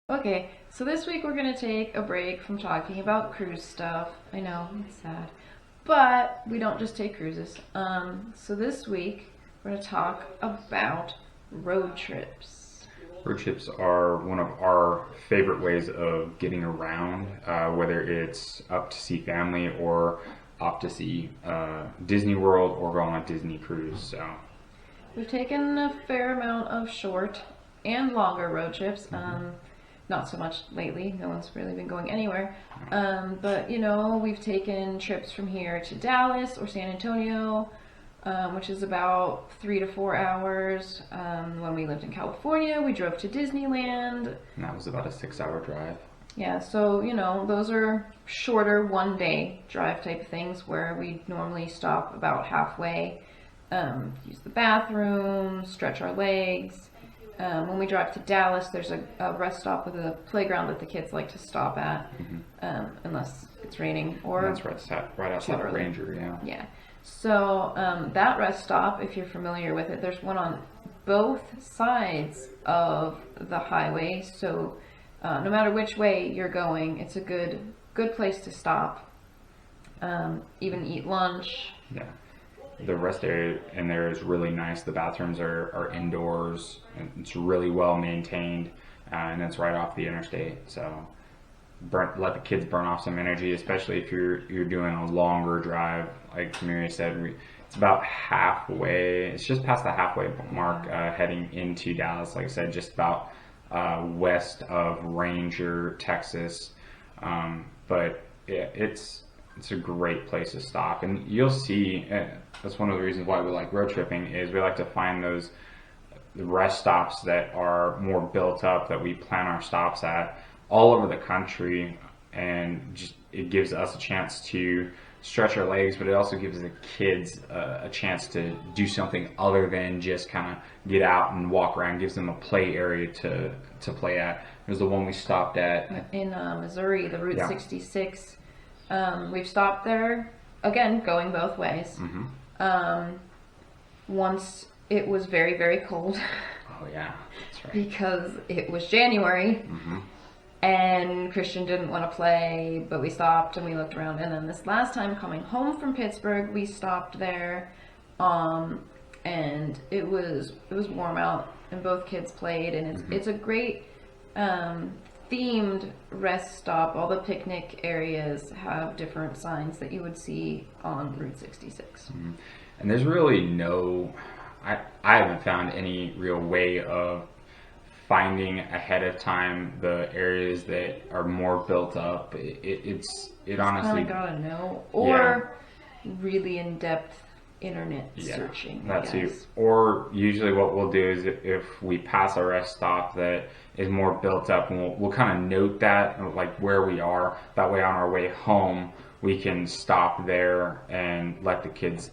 Okay, so this week we're going to take a break from talking about cruise stuff. I know, it's sad. But we don't just take cruises. So this week we're going to talk about road trips. Road trips are one of our favorite ways of getting around, whether it's up to see family or off to see Disney World or go on a Disney cruise. So We've taken a fair amount of short and longer road trips. Not so much lately. No one's really been going anywhere. But we've taken trips from here to Dallas or San Antonio, which is about 3 to 4 hours. When we lived in California, we drove to Disneyland. and that was about a 6 hour drive. Yeah, so those are shorter 1 day drive type things where we normally stop about halfway, use the bathroom, stretch our legs. When we drive to Dallas, there's a rest stop with a playground that the kids like to stop at, unless it's raining or And that's right outside of Ranger, yeah. yeah. So that rest stop, if you're familiar with it, there's one on both sides of the highway. So no matter which way you're going, it's a good place to stop. Even eat lunch. Yeah. The rest area in there is really nice. The bathrooms are indoors. And it's really well maintained, and it's right off the interstate. So let the kids burn off some energy, especially if you're doing a longer drive. Like Miriya said, it's about halfway. It's just past the halfway mark, heading into Dallas. Like I said, just about west of Ranger, Texas. But yeah, it's a great place to stop, and you'll see. That's one of the reasons why we like road tripping is we like to find those rest stops that are more built up, that we plan our stops at all over the country, and just it gives us a chance to stretch our legs, but it also gives the kids a chance to do something other than just kind of get out and walk around. Gives them a play area to play at. There's the one we stopped at in Missouri, the Route Yeah. 66. We've stopped there, again, going both ways. Once it was very, very cold Oh yeah, that's right. because it was January and Christian didn't want to play, but we stopped and we looked around. And then this last time coming home from Pittsburgh, we stopped there, and it was warm out and both kids played, and it's a great themed rest stop. All the picnic areas have different signs that you would see on Route 66. And there's really I haven't found any real way of finding ahead of time the areas that are more built up. It honestly, Kind of gotta know, or really in-depth internet yeah, searching. I that too. guess. Or usually what we'll do is if we pass a rest stop that is more built up, and we'll kind of note that, like where we are. That way on our way home, we can stop there and let the kids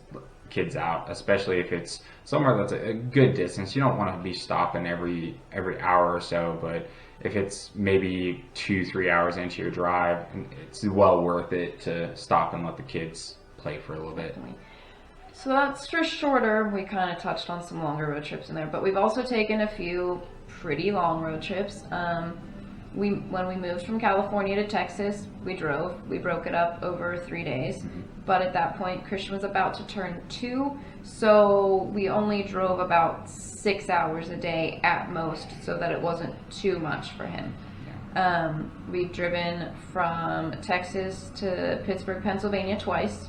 out, especially if it's somewhere that's a good distance. You don't want to be stopping every hour or so, but if it's maybe 2-3 hours into your drive, it's well worth it to stop and let the kids play for a little bit. So that's for shorter. We kind of touched on some longer road trips in there, but we've also taken a few pretty long road trips. When we moved from California to Texas, we drove. We broke it up over 3 days. But at that point, Christian was about to turn 2, so we only drove about 6 hours a day at most, so that it wasn't too much for him. We've driven from Texas to Pittsburgh, Pennsylvania twice.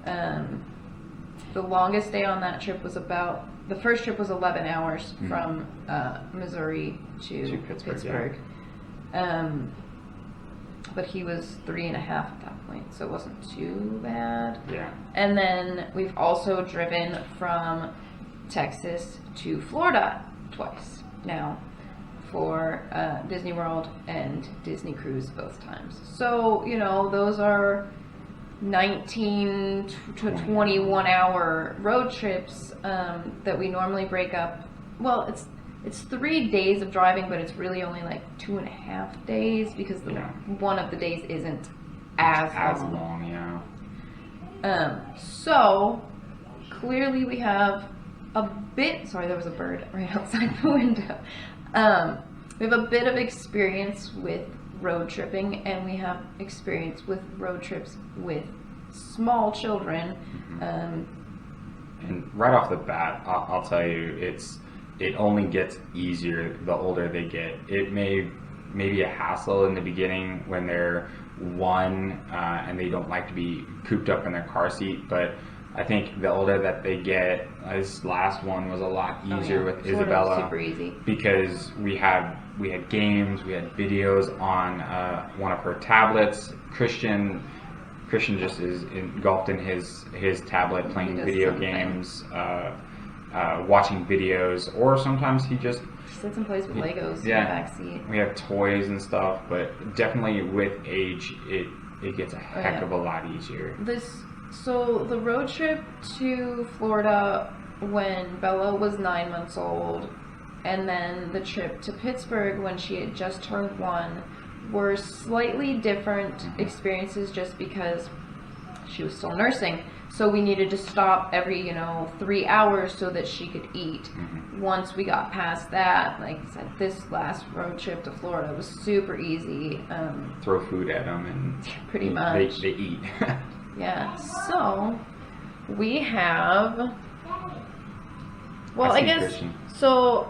The longest day on that trip was the first trip was 11 hours from Missouri to Pittsburgh. But he was 3.5 at that point, so it wasn't too bad. Yeah. And then we've also driven from Texas to Florida twice now for Disney World and Disney Cruise both times. So, those are 19 to 21 hour road trips that we normally break up. Well, it's 3 days of driving, but it's really only like 2.5 days because one of the days isn't as long. Yeah. So clearly we have a bit. Sorry, there was a bird right outside the window. we have a bit of experience with road tripping, and we have experience with road trips with small children. And right off the bat, I'll tell you, it only gets easier the older they get. It may be a hassle in the beginning when they're one and they don't like to be cooped up in their car seat, but I think the older that they get, this last one was a lot easier with Florida Isabella, was super easy. because we had games, we had videos on one of her tablets. Christian just is engulfed in his tablet, playing video games, watching videos, or sometimes he just sits and plays with Legos in the back seat. We have toys and stuff, but definitely with age, it gets a heck of a lot easier. So the road trip to Florida when Bella was 9 months old, and then the trip to Pittsburgh when she had just turned 1, were slightly different experiences, just because she was still nursing. So we needed to stop every 3 hours so that she could eat. Once we got past that, like I said, this last road trip to Florida was super easy. Throw food at them and pretty much they eat. Yeah, so we have, well, I guess, Christian. So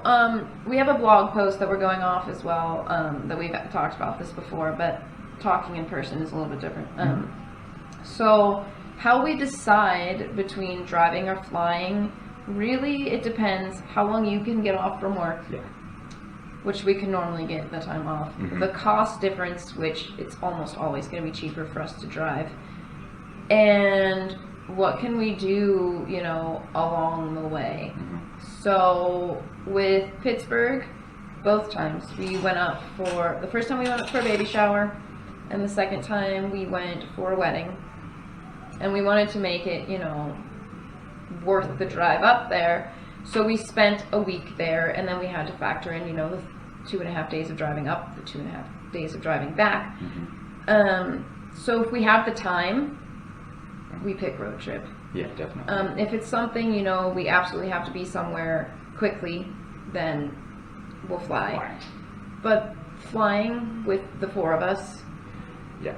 we have a blog post that we're going off as well, that we've talked about this before, but talking in person is a little bit different. So how we decide between driving or flying, really it depends how long you can get off from work. Yeah. Which we can normally get the time off. The cost difference, which it's almost always going to be cheaper for us to drive. And what can we do, along the way? So with Pittsburgh, both times we went up for, the first time we went up for a baby shower, and the second time we went for a wedding. And we wanted to make it, worth the drive up there. So we spent a week there, and then we had to factor in, the 2.5 days of driving up, the 2.5 days of driving back. So if we have the time, we pick road trip. Yeah, definitely. If it's something, we absolutely have to be somewhere quickly, then we'll fly. But flying with the 4 of us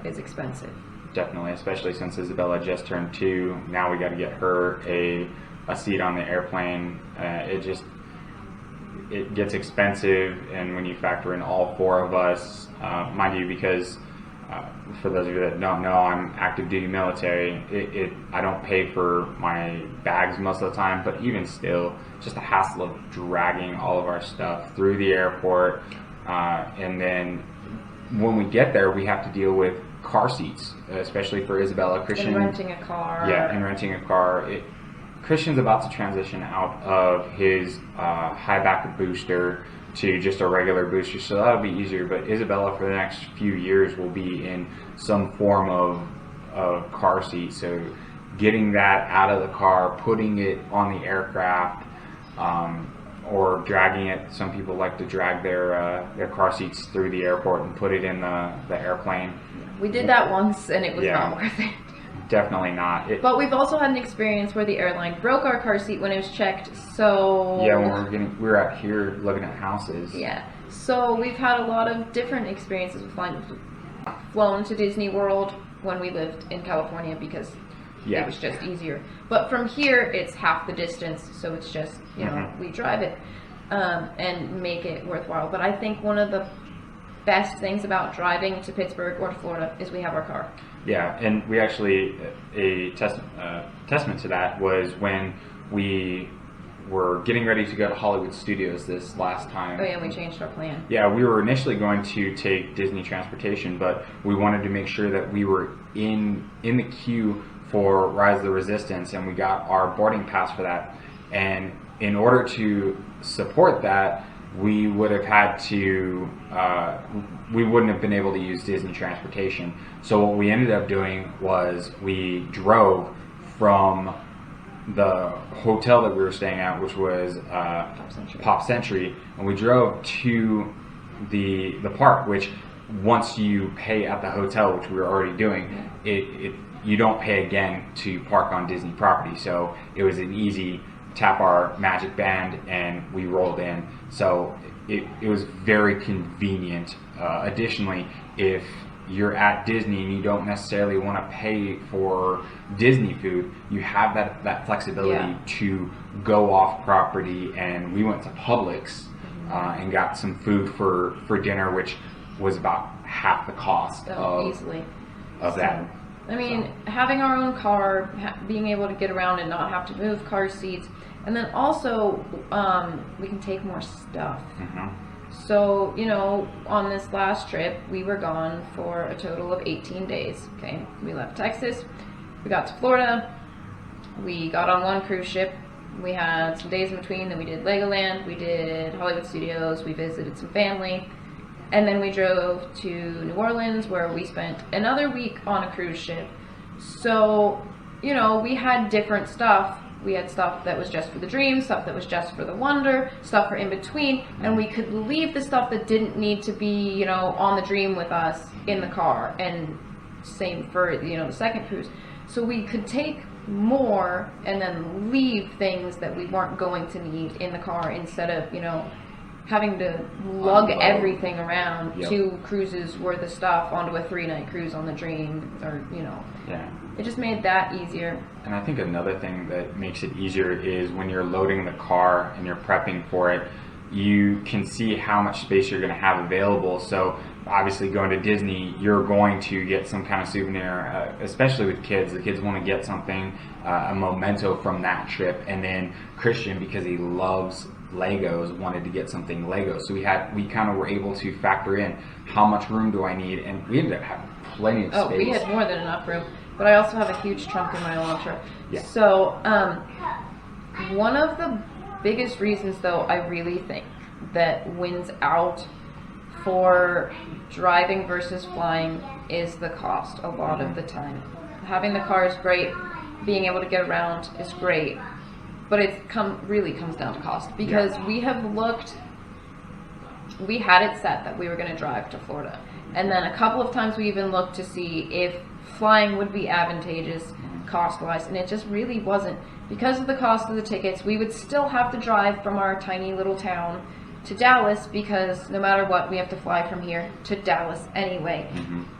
is expensive. Definitely, especially since Isabella just turned 2. Now we got to get her a seat on the airplane. It gets expensive, and when you factor in all 4 of us, mind you, because for those of you that don't know, I'm active duty military. I don't pay for my bags most of the time, but even still, just a hassle of dragging all of our stuff through the airport, and then when we get there, we have to deal with car seats, especially for Isabella. Christian, and renting a car. Yeah, and renting a car. Christian's about to transition out of his high back booster to just a regular booster, so that'll be easier. But Isabella, for the next few years, will be in some form of car seat. So getting that out of the car, putting it on the aircraft, or dragging it. Some people like to drag their car seats through the airport and put it in the airplane. We did that once, and it was not worth it. Definitely not. But we've also had an experience where the airline broke our car seat when it was checked. So yeah, when we were out here looking at houses. Yeah. So we've had a lot of different experiences with flying. Flown to Disney World when we lived in California because it was just easier. But from here, it's half the distance, so it's just we drive it and make it worthwhile. But I think one of the best things about driving to Pittsburgh or to Florida is we have our car. Yeah, and we actually, a testament to that was when we were getting ready to go to Hollywood Studios this last time. Oh yeah, we changed our plan. Yeah, we were initially going to take Disney transportation, but we wanted to make sure that we were in the queue for Rise of the Resistance, and we got our boarding pass for that. And in order to support that, we would have had to, we wouldn't have been able to use Disney transportation. So what we ended up doing was we drove from the hotel that we were staying at, which was Pop Century, and we drove to the park, which once you pay at the hotel, which we were already doing, you don't pay again to park on Disney property. So it was an easy tap our magic band, and we rolled in. So it was very convenient. Additionally, if you're at Disney and you don't necessarily want to pay for Disney food, you have that flexibility to go off property. And we went to Publix and got some food for dinner, which was about half the cost of that. I mean, having our own car, being able to get around and not have to move car seats, and then also we can take more stuff. So, you know, on this last trip, we were gone for a total of 18 days, okay? We left Texas, we got to Florida, we got on one cruise ship, we had some days in between, then we did Legoland, we did Hollywood Studios, we visited some family, and then we drove to New Orleans, where we spent another week on a cruise ship. So, you know, we had different stuff. We had stuff that was just for the dream, stuff that was just for the wonder, stuff for in between, and we could leave the stuff that didn't need to be, you know, on the dream with us in the car, and same for, you know, the second cruise. So we could take more and then leave things that we weren't going to need in the car, instead of, you know, having to lug everything around 2 cruises worth of stuff onto a 3-night cruise on the dream, or, you know. It just made that easier. And I think another thing that makes it easier is when you're loading the car and you're prepping for it, you can see how much space you're going to have available. So obviously going to Disney, you're going to get some kind of souvenir, especially with kids. The kids want to get something, a memento from that trip. And then Christian, because he loves Legos, wanted to get something Lego. So we kind of were able to factor in how much room do I need, and we ended up having plenty of space. Oh, we had more than enough room. But I also have a huge trunk in my Elantra. So, one of the biggest reasons, though, I really think that wins out for driving versus flying is the cost a lot of the time. Having the car is great, being able to get around is great, but it really comes down to cost, because we have looked, we had it set that we were going to drive to Florida, and then a couple of times we even looked to see if flying would be advantageous cost-wise, and it just really wasn't. Because of the cost of the tickets, we would still have to drive from our tiny little town to Dallas, because no matter what, we have to fly from here to Dallas anyway.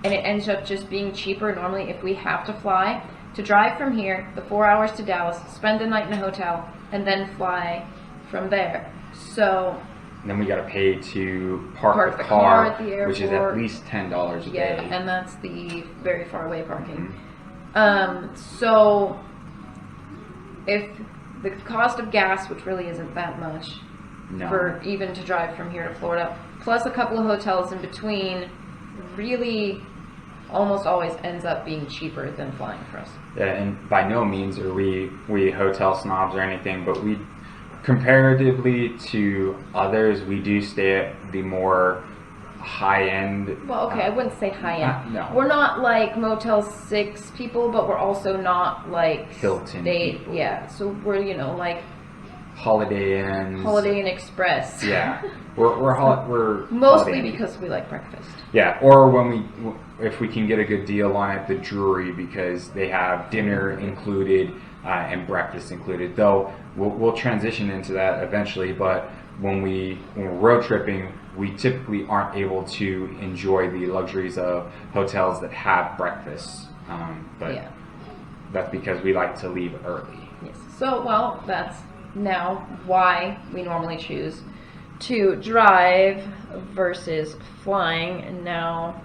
And it ends up just being cheaper normally if we have to fly, to drive from here the 4 hours to Dallas, spend the night in a hotel, and then fly from there. So and then we got to pay to park the car at the airport, which is at least $10 a day. And that's the very far away parking. So if the cost of gas, which really isn't that much for even to drive from here to Florida, plus a couple of hotels in between, really almost always ends up being cheaper than flying for us. Yeah, and by no means are we hotel snobs or anything, but we, comparatively to others, we do stay at the more high-end. Well, okay, I wouldn't say high-end. No. We're not like Motel 6 people, but we're also not like Hilton people. Yeah, so we're, you know, like Holiday Inns. Holiday Inn Express. Yeah. We're mostly because we like breakfast. Yeah, or if we can get a good deal on it, the Drury, because they have dinner included and breakfast included. Though we'll transition into that eventually, but when we're road tripping, we typically aren't able to enjoy the luxuries of hotels that have breakfast. But that's because we like to leave early. Yes. So, well, that's now why we normally choose to drive versus flying. And now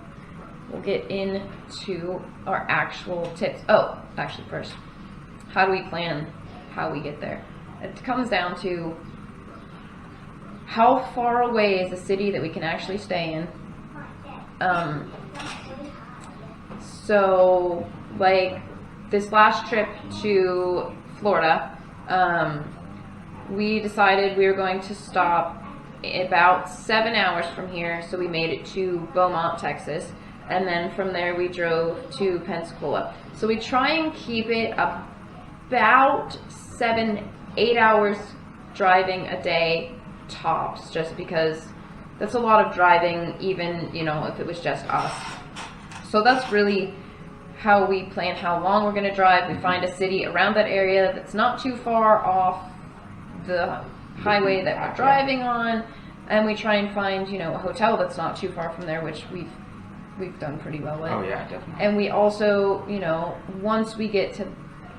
we'll get into our actual tips. Oh, actually first, how do we plan how we get there? It comes down to how far away is the city that we can actually stay in. So like this last trip to Florida, we decided we were going to stop about 7 hours from here, so we made it to Beaumont, Texas, and then from there we drove to Pensacola. So we try and keep it about 7-8 hours driving a day tops, just because that's a lot of driving, even, you know, if it was just us. So that's really how we plan how long we're going to drive. We find a city around that area that's not too far off the highway that we're driving on, and we try and find, you know, a hotel that's not too far from there, which we've done pretty well with. Oh yeah, definitely. And we also, you know, once we get to,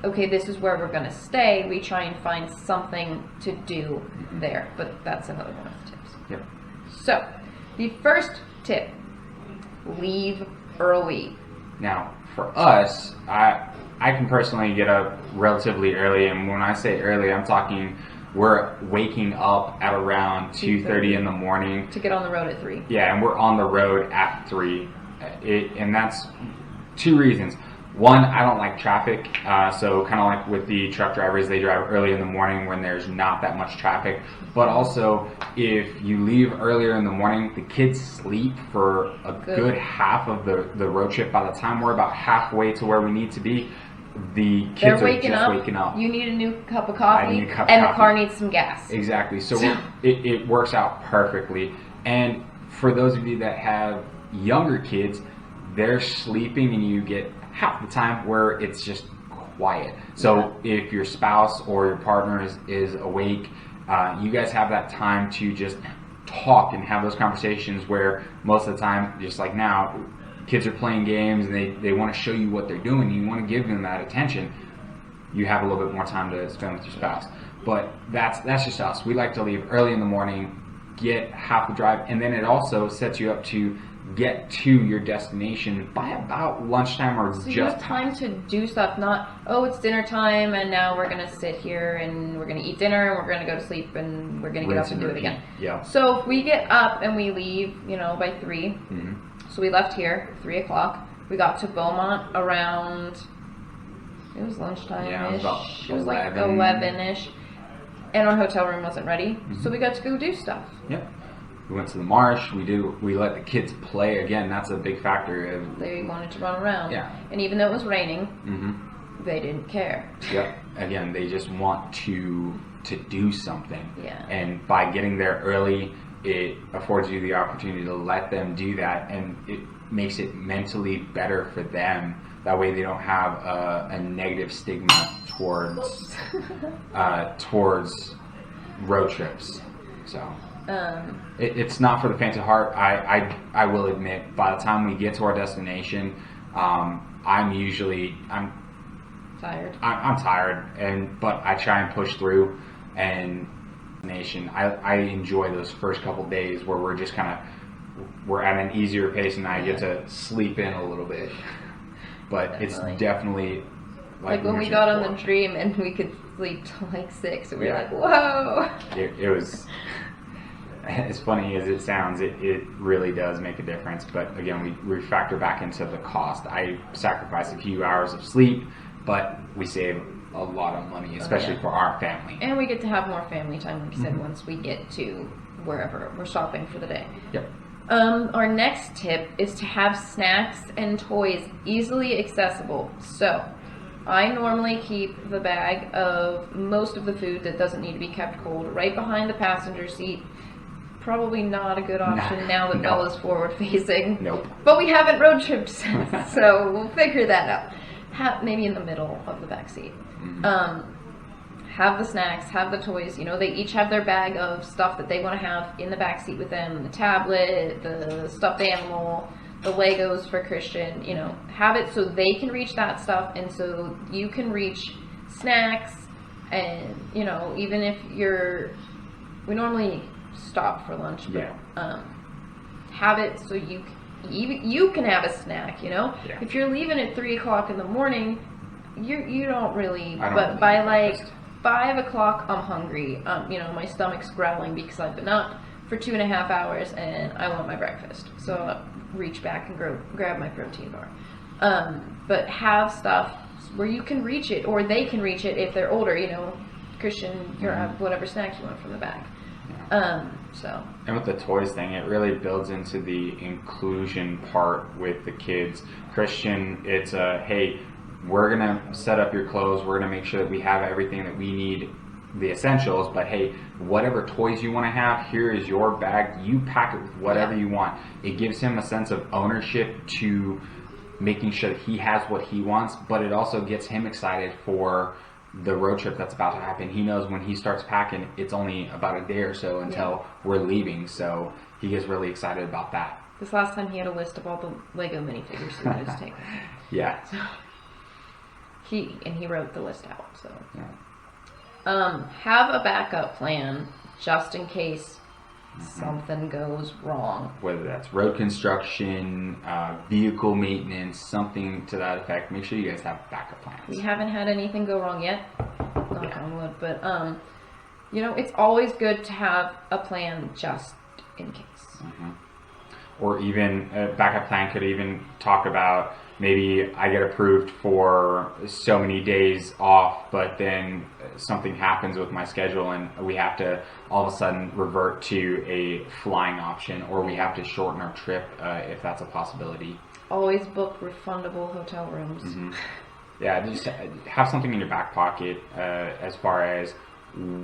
okay, this is where we're gonna stay, we try and find something to do there. But that's another one of the tips. Yep. So, the first tip, leave early. Now, for us, I can personally get up relatively early, and when I say early, I'm talking we're waking up at around 2:30 in the morning to get on the road at 3. Yeah, and we're on the road at 3. And that's 2 reasons. One, I don't like traffic, so kind of like with the truck drivers, they drive early in the morning when there's not that much traffic. But also, if you leave earlier in the morning, the kids sleep for a good half of the road trip. By the time we're about halfway to where we need to be, the kids are just waking up. You need a new cup of coffee, I need a cup and of the coffee. car needs some gas. Exactly. So it works out perfectly. And for those of you that have younger kids, they're sleeping and you get half the time where it's just quiet. So if your spouse or your partner is awake, you guys have that time to just talk and have those conversations where most of the time, just like now, kids are playing games and they want to show you what they're doing and you want to give them that attention. You have a little bit more time to spend with your spouse. But that's just us. We like to leave early in the morning, get half the drive, and then it also sets you up to get to your destination by about lunchtime or so just you have time to do stuff, not, oh, it's dinner time and now we're going to sit here and we're going to eat dinner and we're going to go to sleep and we're going to get up and do it again. Yeah. So if we get up and we leave, you know, by 3, so we left here 3 o'clock. We got to Beaumont around, it was lunchtime-ish. Yeah, it was like 11-ish. And our hotel room wasn't ready. So we got to go do stuff. Yep. We went to the marsh. We let the kids play again. That's a big factor. They wanted to run around. Yeah. And even though it was raining, they didn't care. Yep. Again, they just want to do something. Yeah. And by getting there early, it affords you the opportunity to let them do that, and it makes it mentally better for them. That way, they don't have a negative stigma towards road trips. So. It's not for the faint of heart. I will admit, by the time we get to our destination, I'm tired. I'm tired, but I try and push through. And I enjoy those first couple days where we're just we're at an easier pace, and I get to sleep in a little bit. But it's definitely like when we got on the Dream and we could sleep till like 6, and we were like, whoa. It was. As funny as it sounds, it really does make a difference. But again, we factor back into the cost. I sacrifice a few hours of sleep, but we save a lot of money, especially for our family. And we get to have more family time, like you said, once we get to wherever we're shopping for the day. Yep. Our next tip is to have snacks and toys easily accessible. So, I normally keep the bag of most of the food that doesn't need to be kept cold right behind the passenger seat. Probably not a good option now that Bella's forward facing. Nope. But we haven't road tripped, so we'll figure that out. Maybe in the middle of the back seat. Have the snacks, have the toys. You know, they each have their bag of stuff that they want to have in the back seat with them. The tablet, the stuffed animal, the Legos for Christian. You know, have it so they can reach that stuff, and so you can reach snacks. And you know, even if we normally stop for lunch, but have it so you can have a snack. You know, if you're leaving at 3 o'clock in the morning, you don't really. But by like 5 o'clock, I'm hungry. You know, my stomach's growling because I've been up for 2.5 hours and I want my breakfast. So I'll reach back and grab my protein bar. But have stuff where you can reach it, or they can reach it if they're older. You know, Christian, grab whatever snacks you want from the bag. So. And with the toys thing, it really builds into the inclusion part with the kids. Christian, it's hey, we're going to set up your clothes. We're going to make sure that we have everything that we need, the essentials. But hey, whatever toys you want to have, here is your bag. You pack it with whatever you want. It gives him a sense of ownership to making sure that he has what he wants, but it also gets him excited for the road trip that's about to happen. He knows when he starts packing, it's only about a day or so until we're leaving. So he gets really excited about that. This last time he had a list of all the Lego minifigures he wanted to take. Yeah. So he wrote the list out. So have a backup plan just in case something goes wrong. Whether that's road construction, vehicle maintenance, something to that effect. Make sure you guys have backup plans. We haven't had anything go wrong yet, knock on wood, but it's always good to have a plan just in case. Or even a backup plan could even talk about maybe I get approved for so many days off, but then something happens with my schedule and we have to all of a sudden revert to a flying option, or we have to shorten our trip if that's a possibility. Always book refundable hotel rooms. Yeah, just have something in your back pocket as far as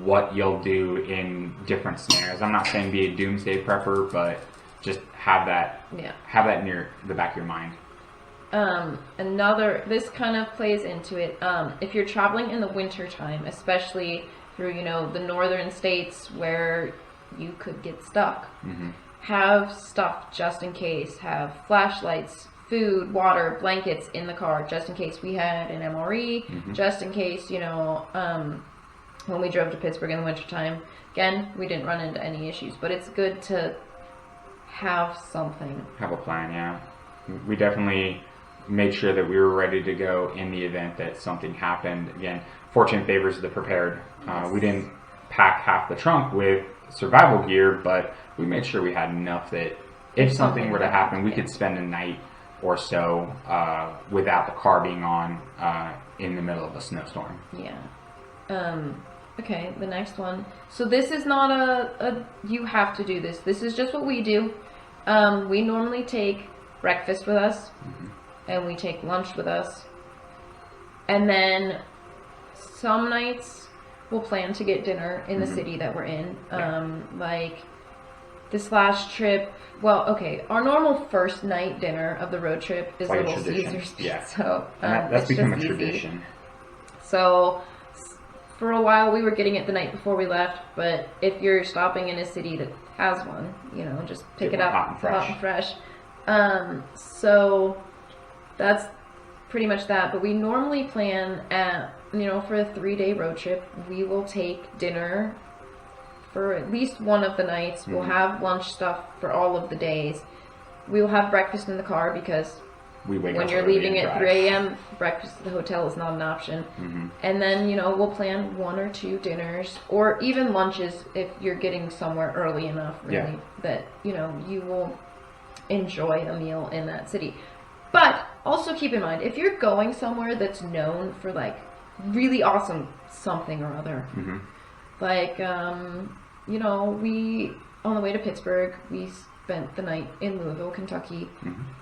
what you'll do in different scenarios. I'm not saying be a doomsday prepper, but just have that near the back of your mind. This kind of plays into it. If you're traveling in the winter time, especially through, the northern states where you could get stuck, have stuff just in case. Have flashlights, food, water, blankets in the car just in case we had an MRE, just in case, when we drove to Pittsburgh in the wintertime. Again, we didn't run into any issues, but it's good to have something. Have a plan, yeah. We definitely made sure that we were ready to go in the event that something happened. Again, fortune favors the prepared. We didn't pack half the trunk with survival gear, but we made sure we had enough that if something were to happen, we could spend a night or so without the car being on in the middle of a snowstorm. Yeah. Okay, the next one. So this is not a you have to do this. This is just what we do. We normally take breakfast with us, and we take lunch with us. And then some nights we'll plan to get dinner in the city that we're in. Like this last trip, our normal first night dinner of the road trip is like Little Caesars. Yeah. So that's become a tradition. So for a while we were getting it the night before we left, but if you're stopping in a city that has one, just pick it up hot and fresh. So that's pretty much that. But we normally plan at, for a 3-day road trip, we will take dinner for at least one of the nights. We'll have lunch stuff for all of the days. We will have breakfast in the car because when you're leaving at 3 a.m., breakfast at the hotel is not an option. And then, we'll plan 1 or 2 dinners or even lunches if you're getting somewhere early enough, really, that, you will enjoy a meal in that city. But also keep in mind, if you're going somewhere that's known for, like, really awesome something or other, like, we, on the way to Pittsburgh, we spent the night in Louisville, Kentucky,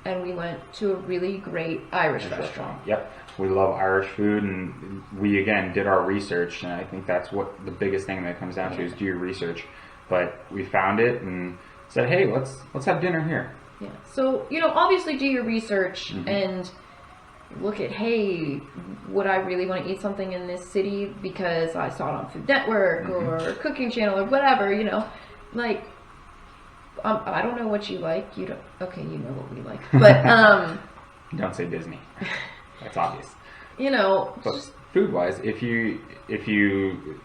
and we went to a really great Irish restaurant. Yep. We love Irish food, and we, again, did our research, and I think that's what the biggest thing that comes down to is do your research. But we found it and said, hey, let's have dinner here. Yeah. So, obviously do your research and look at, hey, would I really want to eat something in this city because I saw it on Food Network or Cooking Channel or whatever, like, I don't know what you like. You don't. Okay, you know what we like, but don't say Disney. That's obvious. But food-wise, if you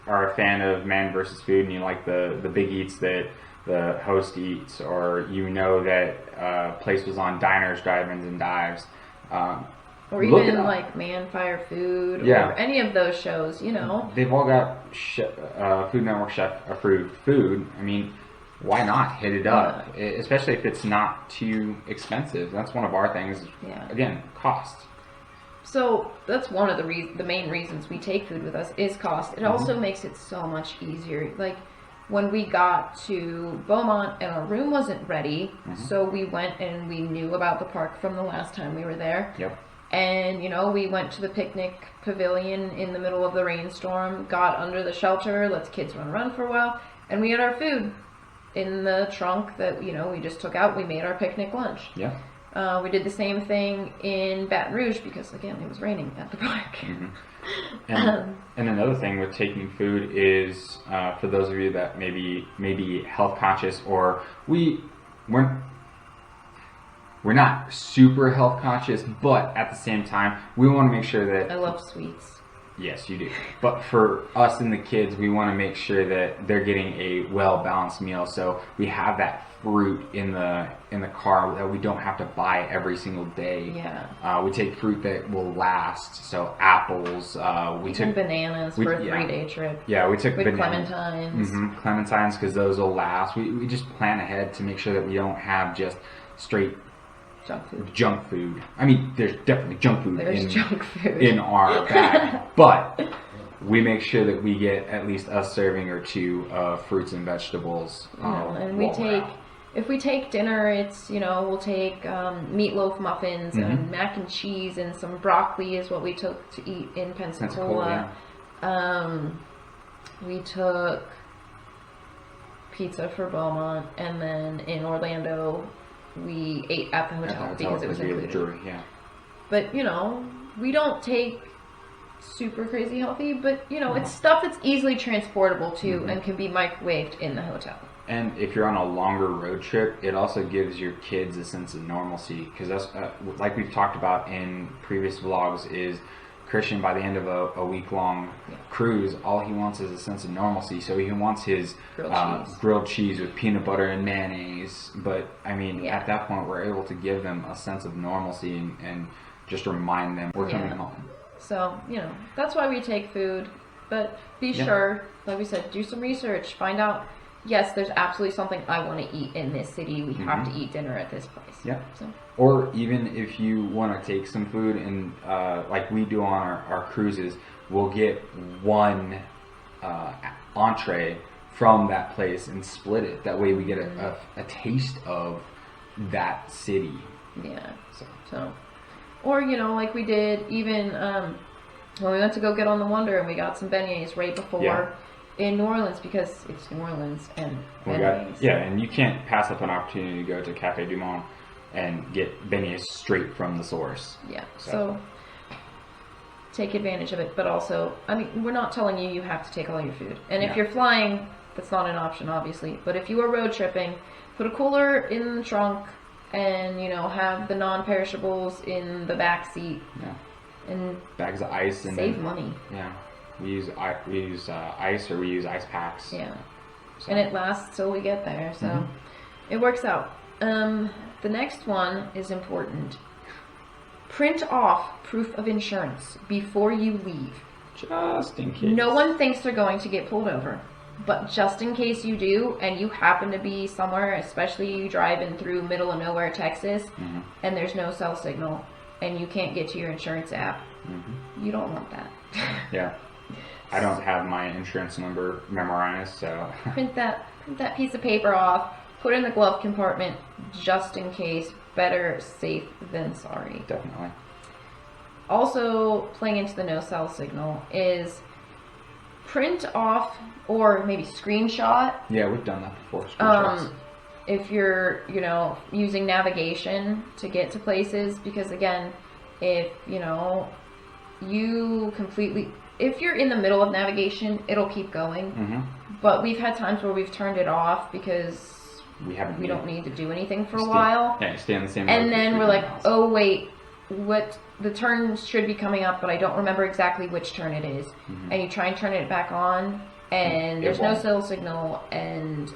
are a fan of Man vs. Food and you like the big eats that the host eats, or that place was on Diners, Drive-Ins, and Dives, or even like Man Fire Food, or any of those shows, they've all got Food Network chef approved food. I mean, why not hit it up? Especially if it's not too expensive. That's one of our things. Yeah. Again, cost. So that's one of the main reasons we take food with us is cost. It also makes it so much easier. Like when we got to Beaumont and our room wasn't ready, so we went and we knew about the park from the last time we were there. Yep. And, we went to the picnic pavilion in the middle of the rainstorm, got under the shelter, let the kids run around for a while, and we had our food in the trunk that, we just took out. We made our picnic lunch. Yeah. We did the same thing in Baton Rouge because, again, it was raining at the park. And another thing with taking food is, for those of you that maybe health conscious, or we're not super health conscious, but at the same time, we want to make sure that... I love sweets. Yes, you do. But for us and the kids, we want to make sure that they're getting a well-balanced meal. So we have that fruit in the car that we don't have to buy every single day. Yeah. We take fruit that will last. So apples. We took bananas for a 3-day trip. Yeah, we took with bananas. clementines. Clementines, because those will last. We just plan ahead to make sure that we don't have just straight junk food. I mean, there's definitely junk food in our bag, but we make sure that we get at least a serving or two of fruits and vegetables. And if we take dinner, it's, we'll take meatloaf muffins and mac and cheese, and some broccoli is what we took to eat in Pensacola. We took pizza for Beaumont, and then in Orlando we ate at the hotel because it was included. But we don't take super crazy healthy, but it's stuff that's easily transportable too and can be microwaved in the hotel. And if you're on a longer road trip, it also gives your kids a sense of normalcy, because that's like we've talked about in previous vlogs, is Christian, by the end of a week-long cruise, all he wants is a sense of normalcy. So he wants his grilled cheese with peanut butter and mayonnaise. But, I mean, at that point, we're able to give them a sense of normalcy and just remind them we're coming home. So, that's why we take food. But be sure, like we said, do some research. Find out, yes, there's absolutely something I want to eat in this city. We have to eat dinner at this place. Yeah. So. Or even if you want to take some food, and like we do on our cruises, we'll get one entree from that place and split it. That way we get a taste of that city. Yeah. So. Or, like we did even when we went to go get on the Wonder, and we got some beignets right before in New Orleans, because it's New Orleans and beignets. And you can't pass up an opportunity to go to Cafe Du Monde and get beignets straight from the source. Yeah, so take advantage of it. But also, I mean, we're not telling you have to take all your food. And if you're flying, that's not an option, obviously. But if you are road tripping, put a cooler in the trunk and, have the non-perishables in the back seat. Yeah. And bags of ice. And save money. Yeah. We use ice, or we use ice packs. Yeah. So. And it lasts till we get there, so it works out. The next one is important. Print off proof of insurance before you leave. Just in case. No one thinks they're going to get pulled over, but just in case you do, and you happen to be somewhere, especially you driving through middle of nowhere, Texas, and there's no cell signal, and you can't get to your insurance app, you don't want that. Yeah. I don't have my insurance number memorized, so... print that piece of paper off, put it in the glove compartment, just in case. Better safe than sorry. Definitely. Also, playing into the no cell signal is print off, or maybe screenshot. Yeah, we've done that before. Screenshots. If you're, using navigation to get to places, because again, if, if you're in the middle of navigation, it'll keep going. But we've had times where we've turned it off because we don't need to do anything for a while. Yeah, stay on the same road. And then we're like, oh wait, the turn should be coming up, but I don't remember exactly which turn it is. And you try and turn it back on, and there's no cell signal, and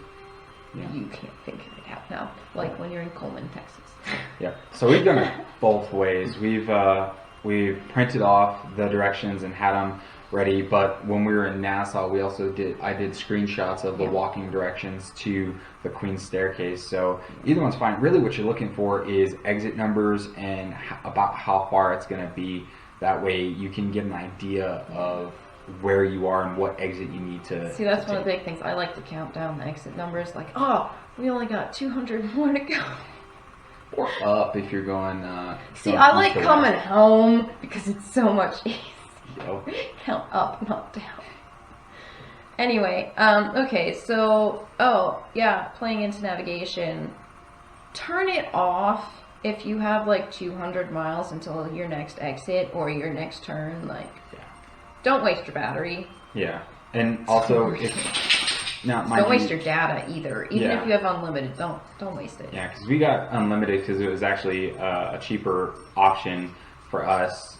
you can't figure it out now, like when you're in Coleman, Texas. Yeah, so we've done it both ways. We've printed off the directions and had them ready, but when we were in Nassau, I did screenshots of the walking directions to the Queen's Staircase. So either one's fine. Really what you're looking for is exit numbers and about how far it's going to be. That way you can get an idea of where you are and what exit you need to see. That's one of the big things. I like to count down the exit numbers, like, oh, we only got 200 more to go. Or up if you're going see, I like coming home because it's so much easier. Yep. Count up, not down. Anyway, okay, so, playing into navigation. Turn it off if you have like 200 miles until your next exit or your next turn, like, don't waste your battery. Yeah. And also, don't waste your data either. Even if you have unlimited, don't waste it. Yeah, because we got unlimited because it was actually a cheaper option for us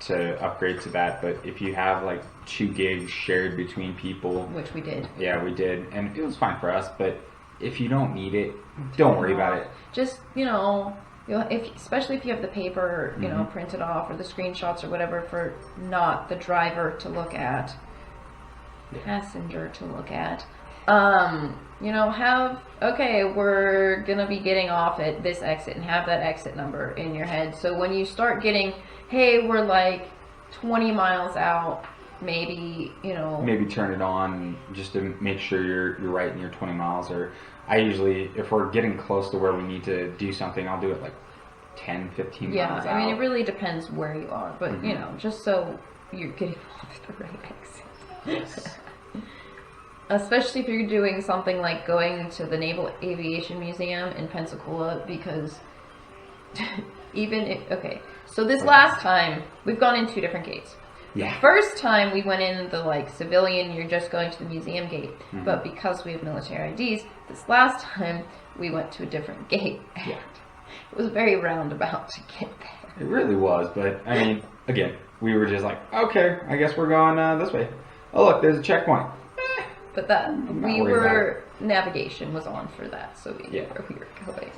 to upgrade to that. But if you have like 2 gigs shared between people, which we did. Yeah, we did, and it was fine for us. But if you don't need it, don't worry about it. Just especially if you have the paper, printed off or the screenshots or whatever for not the driver to look at, passenger to look at. We're gonna be getting off at this exit and have that exit number in your head. So when you start getting, hey, we're like 20 miles out, maybe turn it on just to make sure you're right in your 20 miles. Or I usually, if we're getting close to where we need to do something, I'll do it like 10, 15 miles out. I mean, it really depends where you are, but just so you're getting off at the right exit. Yes. Especially if you're doing something like going to the Naval Aviation Museum in Pensacola, because so this last time, we've gone in 2 different gates. Yeah. First time we went in the like civilian, you're just going to the museum gate. But because we have military IDs, this last time we went to a different gate. Yeah. It was very roundabout to get there. It really was, but I mean, again, we were just like, okay, I guess we're going this way. Oh look, there's a checkpoint. But navigation was on for that, so we knew where we were going.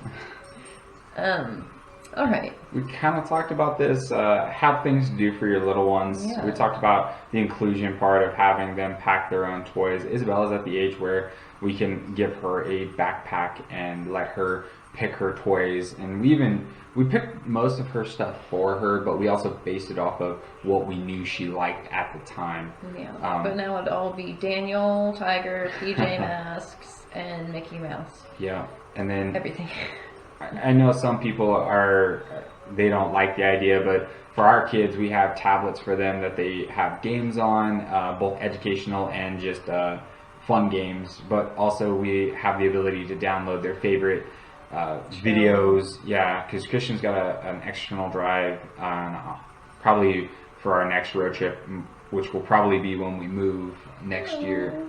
All right. We kind of talked about this, have things to do for your little ones. Yeah. We talked about the inclusion part of having them pack their own toys. Isabella's at the age where we can give her a backpack and let her pick her toys. And we picked most of her stuff for her, but we also based it off of what we knew she liked at the time. Yeah. But now it'd all be Daniel, Tiger, PJ Masks, and Mickey Mouse. Yeah. And then everything. I know some people they don't like the idea, but for our kids, we have tablets for them that they have games on, both educational and just fun games. But also we have the ability to download their favorite videos. Yeah, because Christian's got an external drive probably for our next road trip, which will probably be when we move next year.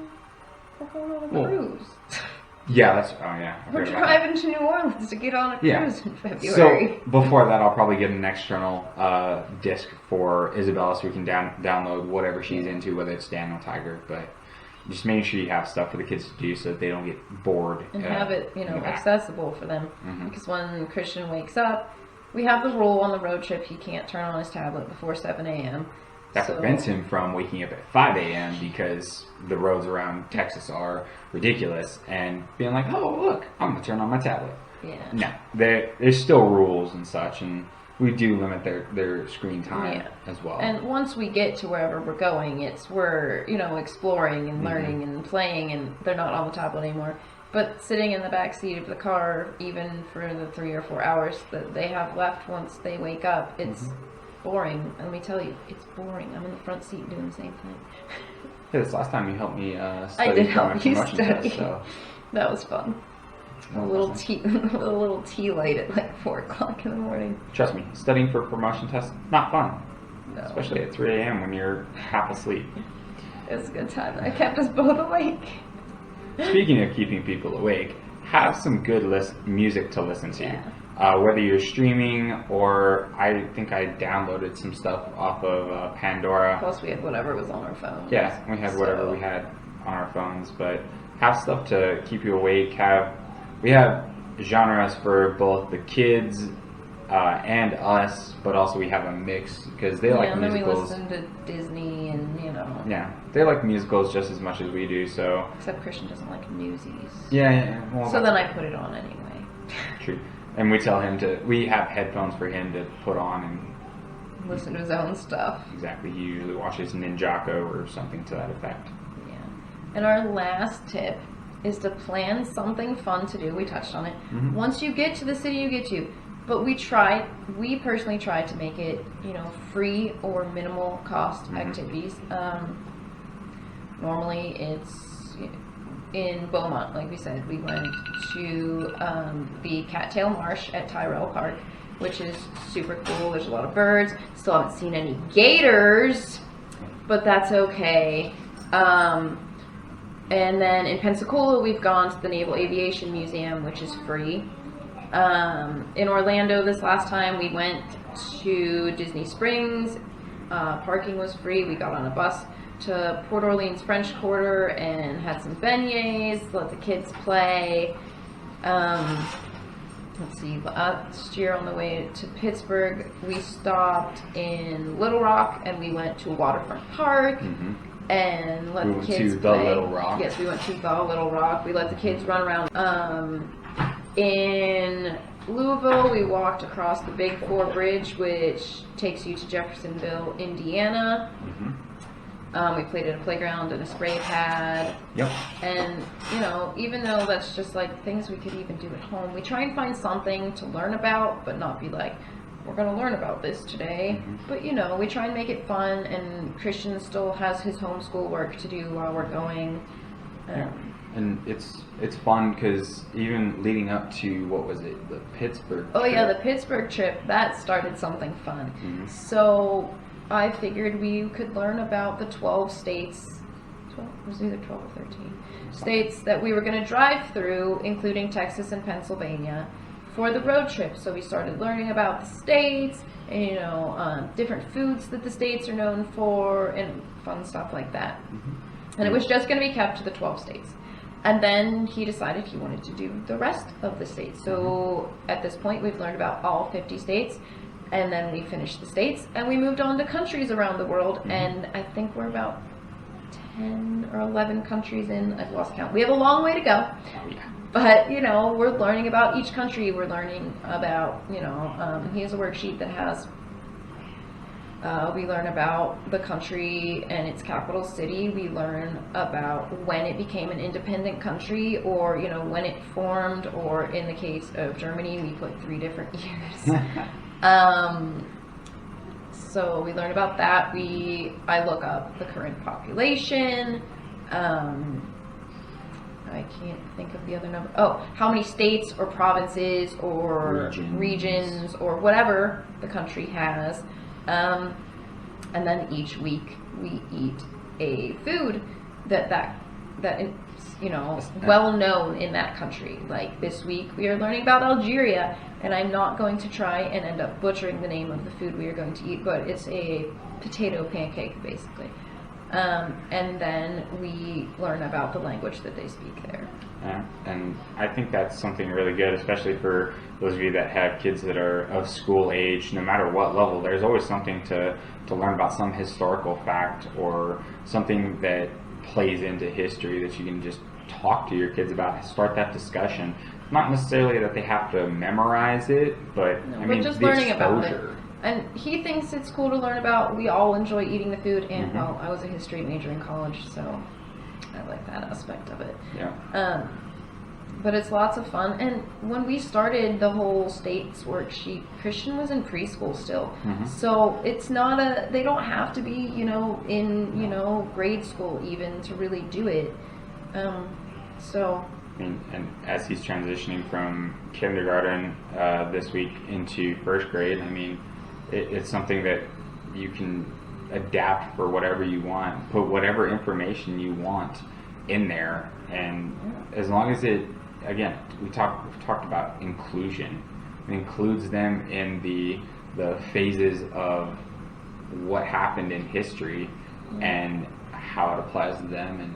Cruise. Yeah, we're driving to New Orleans to get on a cruise in February. So before that, I'll probably get an external disc for Isabella so we can download whatever she's into, whether it's Daniel, Tiger, but just making sure you have stuff for the kids to do so that they don't get bored. And have it, accessible for them. Because when Christian wakes up, we have the rule on the road trip, he can't turn on his tablet before 7 a.m. That prevents him from waking up at 5 a.m. because the roads around Texas are ridiculous and being like, oh, look, I'm going to turn on my tablet. Yeah. No, there's still rules and such, and we do limit their screen time as well. And once we get to wherever we're going, we're exploring and learning and playing, and they're not on the tablet anymore. But sitting in the back seat of the car, even for the 3 or 4 hours that they have left once they wake up, it's boring. Let me tell you, it's boring. I'm in the front seat doing the same thing. Yeah, this last time you helped me study. I did help you study. Test, so. That was fun. A little tea light at like 4 o'clock in the morning. Trust me, studying for a promotion test, not fun. No. Especially at 3 a.m. when you're half asleep. It was a good time. I kept us both awake. Speaking of keeping people awake, have some good music to listen to. Yeah. Whether you're streaming or I think I downloaded some stuff off of Pandora. Plus we had whatever was on our phones. Yeah, we had whatever we had on our phones, but have stuff to keep you awake. We have genres for both the kids and us, but also we have a mix because they like musicals. And then we listen to Disney and Yeah, they like musicals just as much as we do. So except Christian doesn't like Newsies. Yeah. Well, so then I put it on anyway. True. And we tell him we have headphones for him to put on and listen to his own stuff. Exactly. He usually watches Ninjago or something to that effect. Yeah. And our last tip is to plan something fun to do. We touched on it. Once you get to the city you get to. But we personally try to make it, free or minimal cost activities. Normally it's in Beaumont, like we said. We went to the Cattail Marsh at Tyrrell Park, which is super cool. There's a lot of birds. Still haven't seen any gators, but that's okay. And then in Pensacola, we've gone to the Naval Aviation Museum, which is free. In Orlando this last time, we went to Disney Springs. Parking was free. We got on a bus to Port Orleans French Quarter and had some beignets, let the kids play. Let's see, last year on the way to Pittsburgh, we stopped in Little Rock and we went to a waterfront park. And let the kids play. Little Rock. Yes, we went to the Little Rock. We let the kids run around. In Louisville, we walked across the Big Four Bridge, which takes you to Jeffersonville, Indiana. We played at a playground and a spray pad. Yep. And, you know, even though that's just like things we could even do at home, we try and find something to learn about, but not be like, we're going to learn about this today. But, you know, we try and make it fun, and Christian still has his homeschool work to do while we're going. And it's fun because even leading up to, what was it, the Pittsburgh trip? Oh, yeah, the Pittsburgh trip, that started something fun. So I figured we could learn about the 12 states, it was either 12 or 13, states that we were going to drive through, including Texas and Pennsylvania, for the road trip. So we started learning about the states, and, you know, different foods that the states are known for, and fun stuff like that. And it was just going to be kept to the 12 states. And then he decided he wanted to do the rest of the states. So at this point, we've learned about all 50 states, and then we finished the states, and we moved on to countries around the world, and I think we're about 10 or 11 countries in. I've lost count. We have a long way to go. But, you know, we're learning about each country. We're learning about, you know, he has a worksheet that has, we learn about the country and its capital city. We learn about when it became an independent country, or, you know, when it formed, or in the case of Germany, we put 3 different years. So we learn about that. I look up the current population. I can't think of the other number. Oh, how many states or provinces or regions or whatever the country has. And then each week we eat a food that is, you know, well known in that country. Like this week we are learning about Algeria, and I'm not going to try and end up butchering the name of the food we are going to eat, but it's a potato pancake basically. And then we learn about the language that they speak there. Yeah, and I think that's something really good, especially for those of you that have kids that are of school age. No matter what level, there's always something to learn about, some historical fact or something that plays into history that you can just talk to your kids about, start that discussion. Not necessarily that they have to memorize it, but No, I mean, just the learning exposure. about it. And he thinks it's cool to learn about. We all enjoy eating the food, and well, I was a history major in college, so I like that aspect of it. Yeah. But it's lots of fun. And when we started the whole states worksheet, Christian was in preschool still. So it's not they don't have to be, you know, in, you know, grade school even to really do it. So. And as he's transitioning from kindergarten this week into first grade, I mean, it's something that you can adapt for whatever you want, put whatever information you want in there, and as long as it, again, we've talked about inclusion. It includes them in the phases of what happened in history and how it applies to them and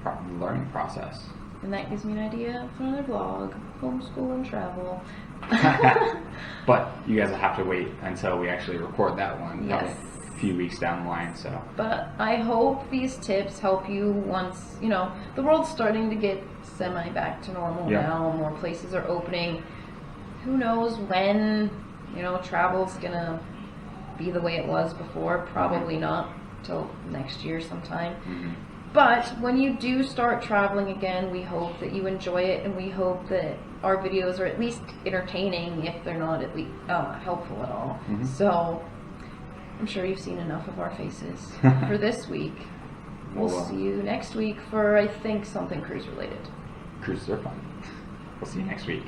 the learning process. And that gives me an idea for another vlog, homeschool and travel. But you guys will have to wait until we actually record that one. Yes. A few weeks down the line. So. But I hope these tips help you once, you know, the world's starting to get semi back to normal now. More places are opening. Who knows when, you know, travel's gonna be the way it was before. Probably not till next year sometime. But when you do start traveling again, we hope that you enjoy it, and we hope that our videos are at least entertaining, if they're not at least helpful at all. So I'm sure you've seen enough of our faces for this week. we'll see you next week for, I think, something cruise related. Cruises are fun. We'll see you next week.